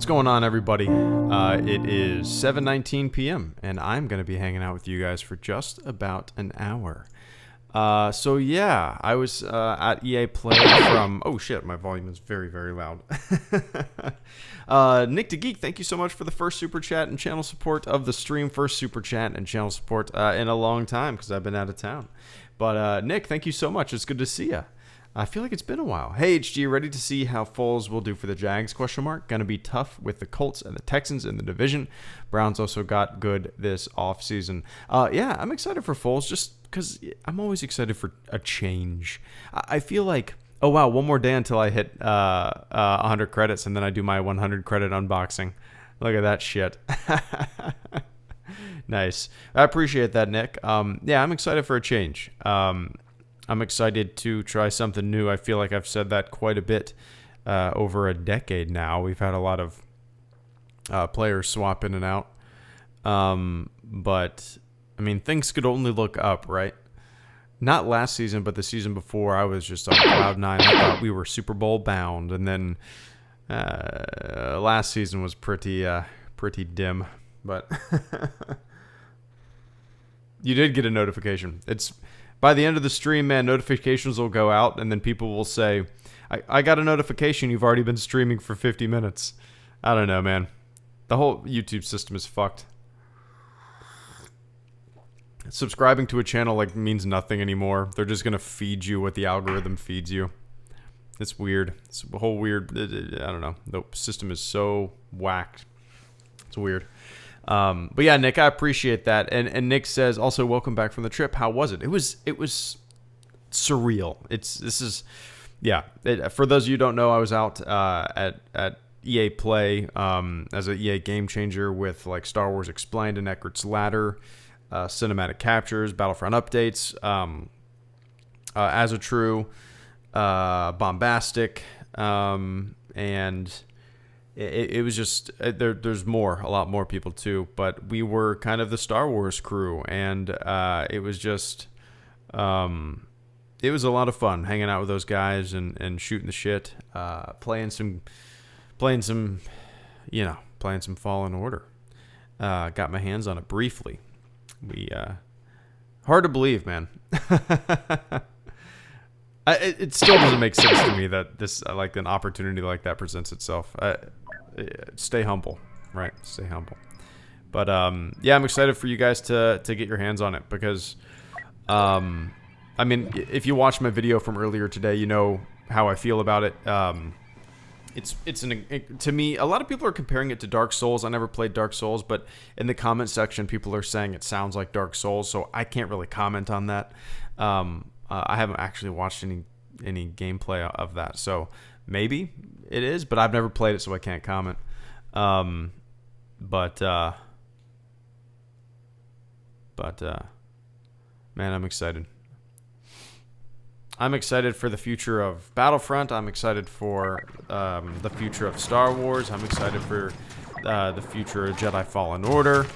What's going on, everybody? It is 7:19 p.m. and I'm going to be hanging out with you guys for just about an hour. So yeah, I was at EAPLAY from... Oh shit, my volume is very, very loud. Nick the Geek, thank you so much for the first super chat and channel support of the stream. First super chat and channel support in a long time because I've been out of town. But Nick, thank you so much. It's good to see you. I feel like it's been a while. Hey, HG, ready to see how Foles will do for the Jags? Gonna be tough with the Colts and the Texans in the division. Browns also got good this offseason. Yeah, I'm excited for Foles just because I'm always excited for a change. I feel like, oh wow, one more day until I hit 100 credits and then I do my 100 credit unboxing. Look at that shit. Nice. I appreciate that, Nick. Yeah, I'm excited for a change. I'm excited to try something new. I feel like I've said that quite a bit over a decade now. We've had a lot of players swap in and out. But, I mean, things could only look up, right? Not last season, but the season before, I was just on cloud nine. I thought we were Super Bowl bound. And then last season was pretty dim. But you did get a notification. It's... By the end of the stream, man, notifications will go out, and then people will say, I got a notification, you've already been streaming for 50 minutes. I don't know, man. The whole YouTube system is fucked. Subscribing to a channel means nothing anymore. They're just going to feed you what the algorithm feeds you. It's weird. It's a whole weird... I don't know. The system is so whacked. It's weird. But yeah, Nick, I appreciate that. And Nick says also, welcome back from the trip. How was it? It was surreal. For those of you who don't know, I was out at EA Play as an EA Game Changer with Star Wars Explained and Eckert's Ladder, cinematic captures, Battlefront updates, as a true bombastic, and it was just there's a lot more people too, but we were kind of the Star Wars crew, and it was just it was a lot of fun hanging out with those guys and shooting the shit, playing some Fallen Order. Got my hands on it briefly. Hard to believe, man. It still doesn't make sense to me that this like an opportunity like that presents itself. Stay humble, right? Stay humble. But yeah, I'm excited for you guys to get your hands on it because, I mean, if you watched my video from earlier today, you know how I feel about it. To me, a lot of people are comparing it to Dark Souls. I never played Dark Souls, but in the comment section, people are saying it sounds like Dark Souls, so I can't really comment on that. I haven't actually watched any gameplay of that, so maybe it is, but I've never played it, so I can't comment. Man, I'm excited. I'm excited for the future of Battlefront. I'm excited for the future of Star Wars. I'm excited for the future of Jedi Fallen Order.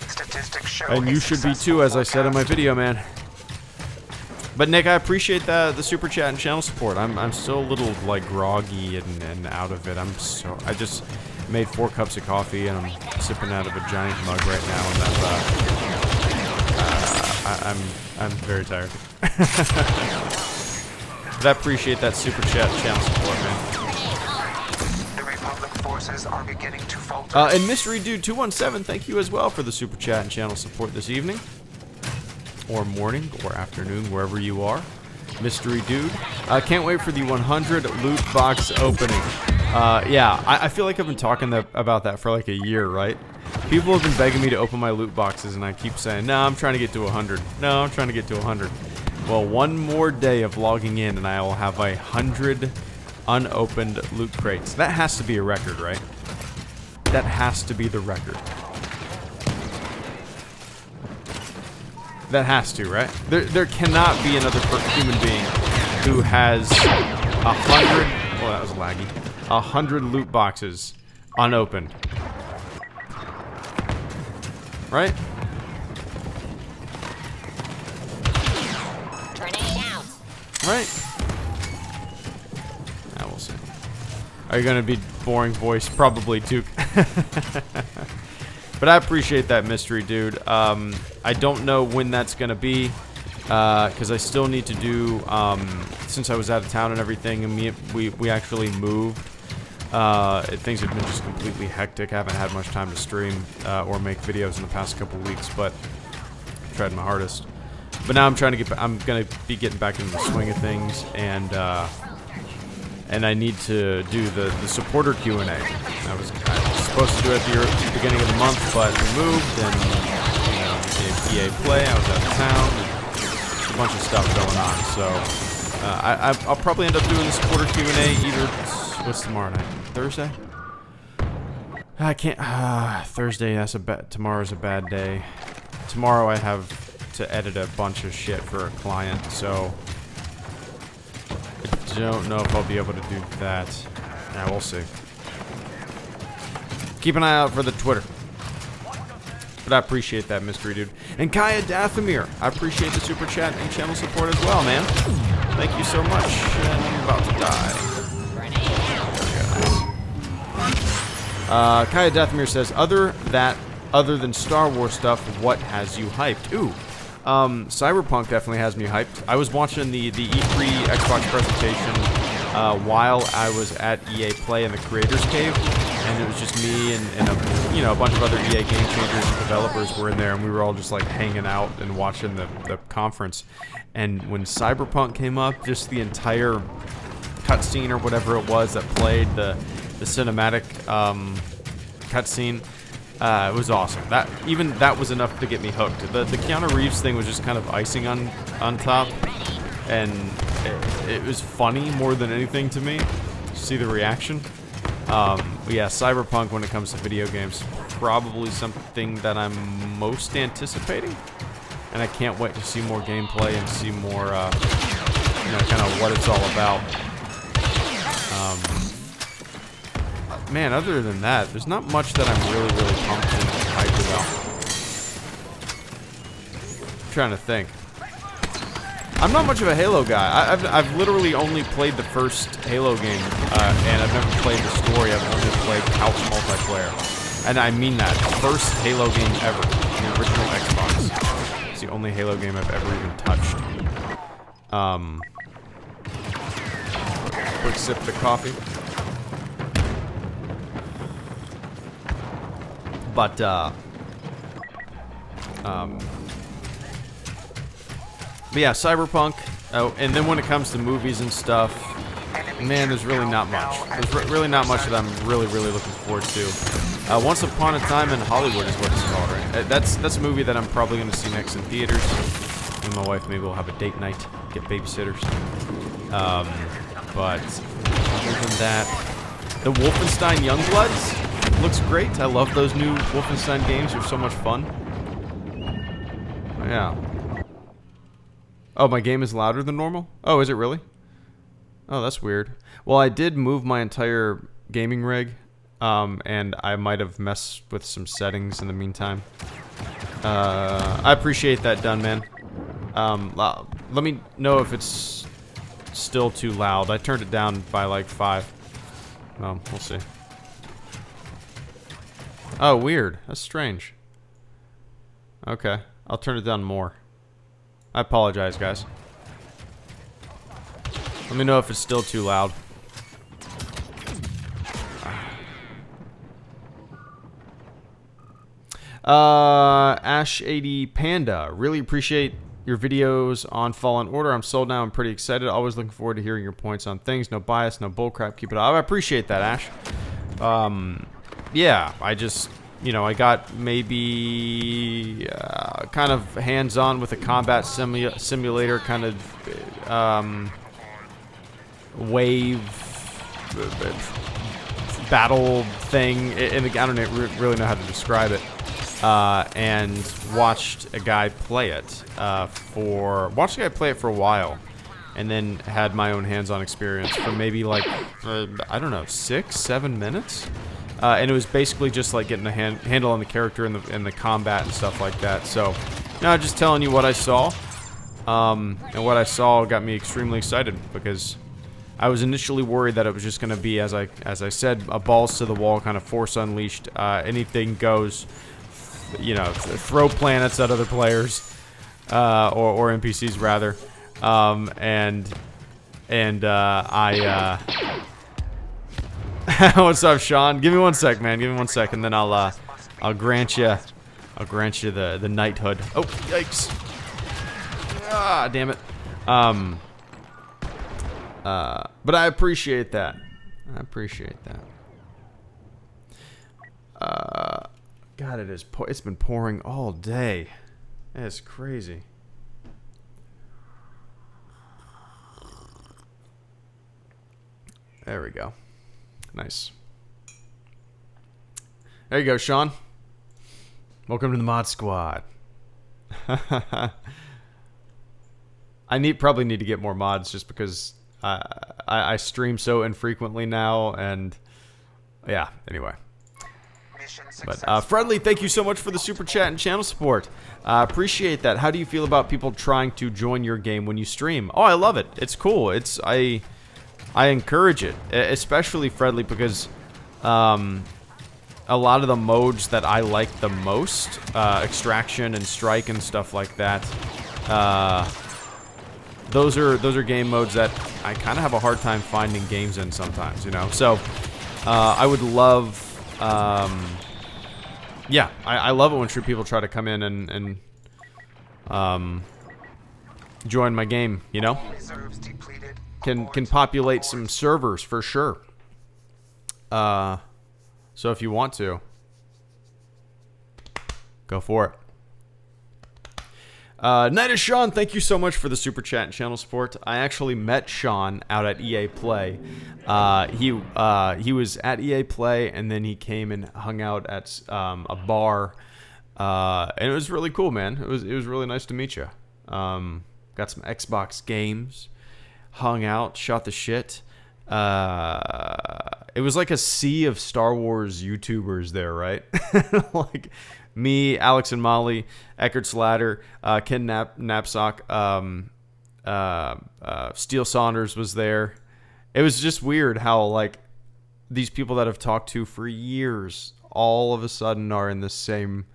Statistics show and you should be too, as I said in my video, man. But Nick, I appreciate the super chat and channel support. I'm still a little like groggy and out of it. I just made 4 cups of coffee and I'm sipping out of a giant mug right now, and I'm very tired. But I appreciate that super chat channel support, man. The Republic forces are beginning to falter. And Mystery Dude 217, thank you as well for the super chat and channel support this evening, or morning, or afternoon, wherever you are. Mystery Dude, can't wait for the 100 loot box opening. Yeah, I feel like I've been talking about that for like a year, right? People have been begging me to open my loot boxes, and I keep saying, no, I'm trying to get to 100. No, I'm trying to get to 100. Well, one more day of logging in, and I will have 100 unopened loot crates. That has to be a record, right? That has to be the record. That has to, right? There cannot be another human being who has 100. Oh, that was laggy. 100 loot boxes unopened. Right? Right? Yeah, we'll see. Are you gonna be boring voice? Probably, Duke. But I appreciate that, Mystery Dude. I don't know when that's gonna be, because I still need to do, since I was out of town and everything, and we actually moved. Things have been just completely hectic. I haven't had much time to stream or make videos in the past couple weeks, but I tried my hardest. But now I'm gonna be getting back into the swing of things, and I need to do the supporter Q&A. I was supposed to do it at the beginning of the month, but we moved, and EAPLAY, I was out of town, and a bunch of stuff going on. So I'll probably end up doing the supporter Q&A either. What's tomorrow night? Thursday? I can't. Thursday. Tomorrow's a bad day. Tomorrow I have to edit a bunch of shit for a client, so I don't know if I'll be able to do that. Yeah, we'll see. Keep an eye out for the Twitter. But I appreciate that, Mystery Dude. And Kaya Dathomir, I appreciate the super chat and channel support as well, man. Thank you so much. And I'm about to die. Kaya Dathomir says, other than Star Wars stuff, what has you hyped? Ooh. Cyberpunk definitely has me hyped. I was watching the E3 Xbox presentation while I was at EAPLAY in the Creators Cave, and it was just me and a bunch of other EA Game Changers and developers were in there, and we were all just like hanging out and watching the conference. And when Cyberpunk came up, just the entire cutscene or whatever it was that played, the cinematic cutscene. It was awesome. That was enough to get me hooked. The Keanu Reeves thing was just kind of icing on top, and it was funny more than anything to me. See the reaction. Yeah, Cyberpunk when it comes to video games, probably something that I'm most anticipating, and I can't wait to see more gameplay and see more, kind of what it's all about. man, other than that, there's not much that I'm really, really pumped and hyped about. I'm trying to think. I'm not much of a Halo guy. I've literally only played the first Halo game, and I've never played the story. I've only played couch multiplayer. And I mean that. First Halo game ever. The original Xbox. It's the only Halo game I've ever even touched. Quick sip of the coffee. But, but yeah, Cyberpunk. Oh, and then when it comes to movies and stuff, man, there's really not much. There's really not much that I'm really, really looking forward to. Once Upon a Time in Hollywood is what it's called, right? That's a movie that I'm probably going to see next in theaters. Me and my wife maybe we'll have a date night, get babysitters. But other than that, the Wolfenstein Youngbloods looks great. I love those new Wolfenstein games. They're so much fun. Yeah. Oh, my game is louder than normal? Oh, is it really? Oh, that's weird. Well, I did move my entire gaming rig, and I might have messed with some settings in the meantime. I appreciate that done, man. Let me know if it's still too loud. I turned it down by like 5. We'll see. Oh, weird. That's strange. Okay, I'll turn it down more. I apologize, guys. Let me know if it's still too loud. Ash80 Panda. Really appreciate your videos on Fallen Order. I'm sold now. I'm pretty excited. Always looking forward to hearing your points on things. No bias, no bullcrap. Keep it up. I appreciate that, Ash. Yeah, I just... You know, I got maybe kind of hands-on with a combat simulator kind of wave battle thing. And I don't really know how to describe it. And watched a guy play it for a while, and then had my own hands-on experience for maybe like I don't know, 6-7 minutes. And it was basically just like getting a handle on the character and the combat and stuff like that. So, no, just telling you what I saw. And what I saw got me extremely excited because I was initially worried that it was just going to be, as I said, a balls to the wall kind of Force Unleashed, anything goes, you know, throw planets at other players, or NPCs rather. What's up, Sean? Give me 1 sec, man. Give me 1 sec, and then I'll grant you the knighthood. Oh, yikes! Ah, damn it. But I appreciate that. I appreciate that. God, it's been pouring all day. That's crazy. There we go. Nice. There you go, Sean. Welcome to the mod squad. I probably need to get more mods just because I stream so infrequently now, and yeah. Anyway. But Friendly, thank you so much for the super chat and channel support. Appreciate that. How do you feel about people trying to join your game when you stream? Oh, I love it. It's cool. I encourage it, especially Friendly, because a lot of the modes that I like the most, extraction and strike and stuff like that, those are game modes that I kind of have a hard time finding games in sometimes, you know. So I would love, yeah, I love it when people try to come in and join my game, you know. Can populate some servers for sure. So if you want to, go for it. Night of Sean, thank you so much for the super chat and channel support. I actually met Sean out at EAPLay. He was at EAPLay, and then he came and hung out at a bar, and it was really cool, man. It was really nice to meet you. Got some Xbox games. Hung out, shot the shit, it was like a sea of Star Wars YouTubers there, right? Like me, Alex and Molly, Eckert Slatter, Ken Knapsack, Steele Saunders was there. It was just weird how like these people that I've talked to for years all of a sudden are in the same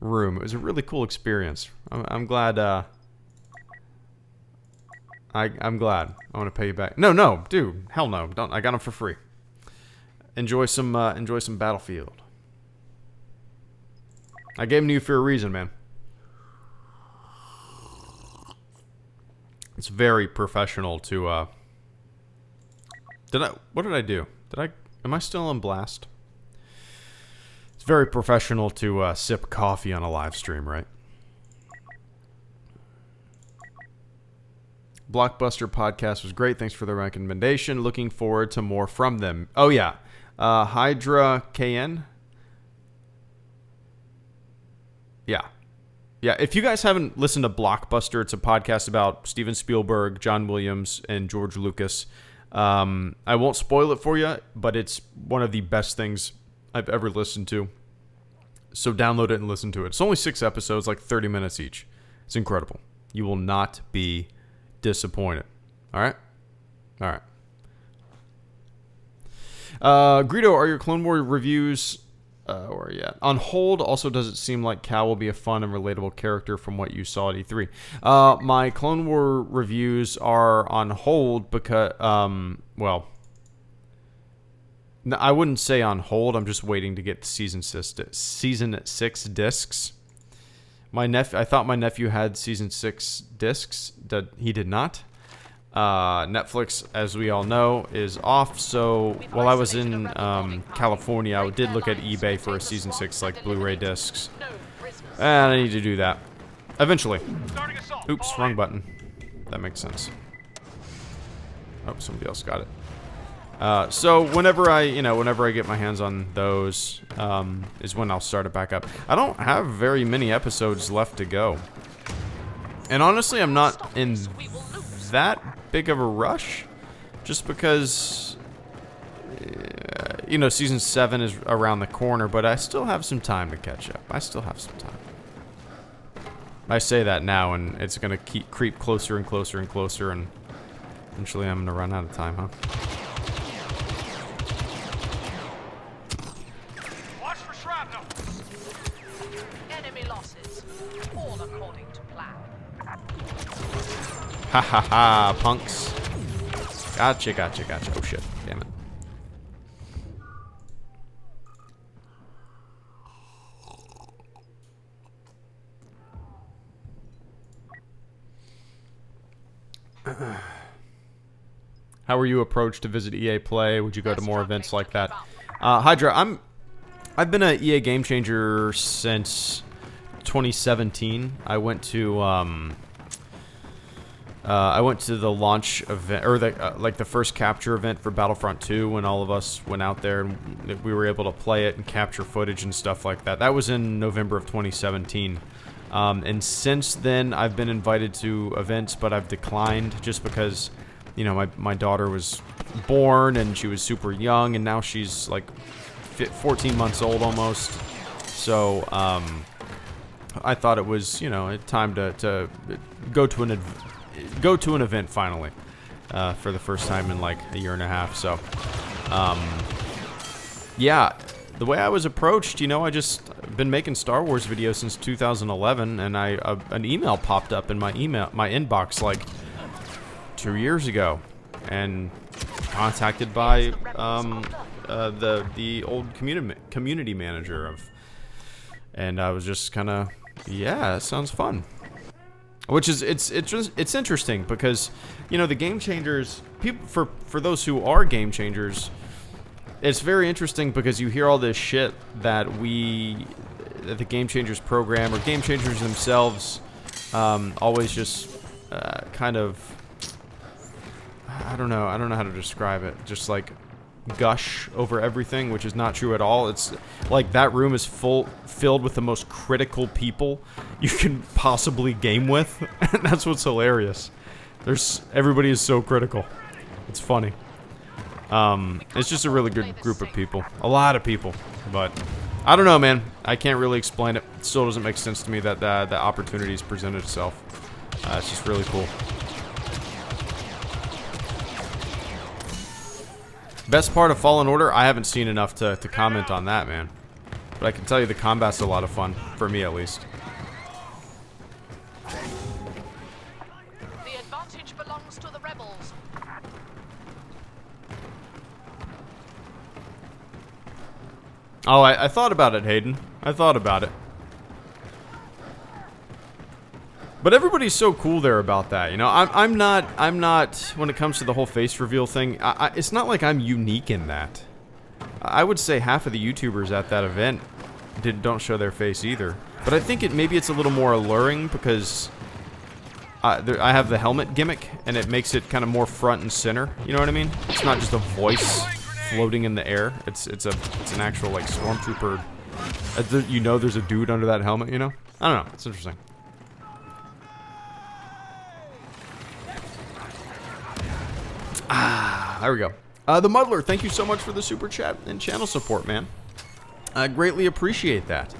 room. It was a really cool experience. I'm glad. I'm glad. I want to pay you back. No, dude, hell no. Don't. I got them for free. Enjoy some Battlefield. I gave them to you for a reason, man. It's very professional to. What did I do? Am I still on blast? It's very professional to sip coffee on a live stream, right? Blockbuster podcast was great. Thanks for the recommendation. Looking forward to more from them. Oh, yeah. Hydra KN. Yeah. Yeah. If you guys haven't listened to Blockbuster, it's a podcast about Steven Spielberg, John Williams, and George Lucas. I won't spoil it for you, but it's one of the best things I've ever listened to. So download it and listen to it. It's only 6 episodes, like 30 minutes each. It's incredible. You will not be disappointed. All right? All right. Greedo, are your Clone War reviews where are you at? On hold? Also, does it seem like Cal will be a fun and relatable character from what you saw at E3? My Clone War reviews are on hold because, well, no, I wouldn't say on hold. I'm just waiting to get season 6 discs. I thought my nephew had season 6 discs. He did not. Netflix, as we all know, is off. So while I was in California, I did look at eBay for a season 6 like Blu-ray discs, and I need to do that eventually. Oops, wrong button. That makes sense. Oh, somebody else got it. So whenever I get my hands on those, is when I'll start it back up. I don't have very many episodes left to go, and honestly, I'm not in that big of a rush, just because season 7 is around the corner, but I still have some time to catch up. I still have some time. I say that now, and it's gonna creep closer and closer and closer, and eventually I'm gonna run out of time, huh? Watch for shrapnel. Enemy losses, all according to plan. Ha ha ha, punks. Gotcha. Oh shit, damn it. How were you approached to visit EA Play? Would you go to more events like that? Hydra, I've been an EA Game Changer since 2017. I went to the launch event, or the first capture event for Battlefront 2, when all of us went out there and we were able to play it and capture footage and stuff like that. That was in November of 2017. And since then, I've been invited to events, but I've declined just because, my daughter was born and she was super young, and now she's like 14 months old almost. So I thought it was, time to go to an event finally, for the first time in like a year and a half. So, yeah, the way I was approached, I just been making Star Wars videos since 2011, and an email popped up in my inbox like 2 years ago, and contacted by the old community manager and I was just kind of, yeah, that sounds fun. Which is, it's interesting because, the Game Changers, people, for those who are Game Changers, it's very interesting because you hear all this shit that the Game Changers program, or Game Changers themselves, always just kind of, I don't know how to describe it, just like gush over everything, which is not true at all. It's like that room is filled with the most critical people you can possibly game with, and that's what's hilarious. Everybody is so critical. It's funny. It's just a really good group of people. A lot of people. But I don't know, man. I can't really explain it. It still doesn't make sense to me that the opportunities presented itself. It's just really cool. Best part of Fallen Order? I haven't seen enough to comment on that, man. But I can tell you the combat's a lot of fun. For me, at least. The advantage belongs to the rebels. Oh, I thought about it, Hayden. I thought about it. But everybody's so cool there about that, you know. I'm not. When it comes to the whole face reveal thing, it's not like I'm unique in that. I would say half of the YouTubers at that event don't show their face either. But I think maybe it's a little more alluring because I have the helmet gimmick, and it makes it kind of more front and center. You know what I mean? It's not just a voice floating in the air. It's an actual like stormtrooper. You know, there's a dude under that helmet. You know? I don't know. It's interesting. There we go. The Muddler, thank you so much for the super chat and channel support, man. I greatly appreciate that.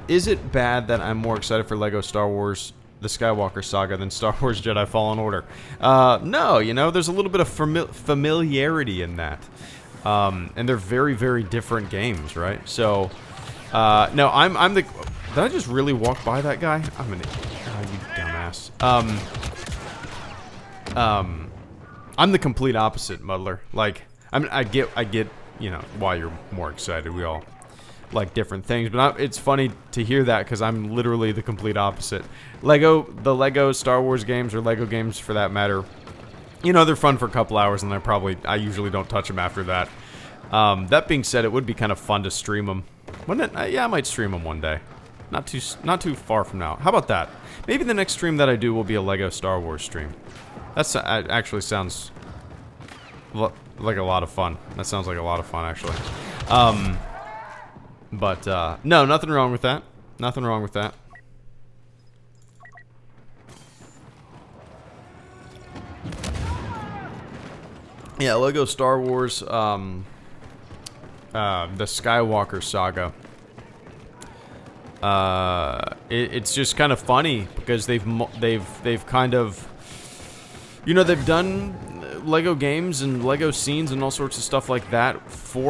Is it bad that I'm more excited for LEGO Star Wars The Skywalker Saga than Star Wars Jedi Fallen Order? No, you know, there's a little bit of familiarity in that. And they're very, very different games, right? So, no, I'm the... Did I just really walk by that guy? I'm an... Oh, you dumbass. I'm the complete opposite, Muddler. Like, I get, you know, why you're more excited. We all like different things, but it's funny to hear that because I'm literally the complete opposite. The Lego Star Wars games, or Lego games for that matter, you know, they're fun for a couple hours, and I usually don't touch them after that. That being said, it would be kind of fun to stream them. Wouldn't it? Yeah, I might stream them one day. Not too far from now. How about that? Maybe the next stream that I do will be a Lego Star Wars stream. That actually sounds like a lot of fun. That sounds like a lot of fun, actually. No, nothing wrong with that. Nothing wrong with that. Yeah, Lego Star Wars, the Skywalker Saga. It's just kind of funny because they've kind of... You know, they've done Lego games and Lego scenes and all sorts of stuff like that for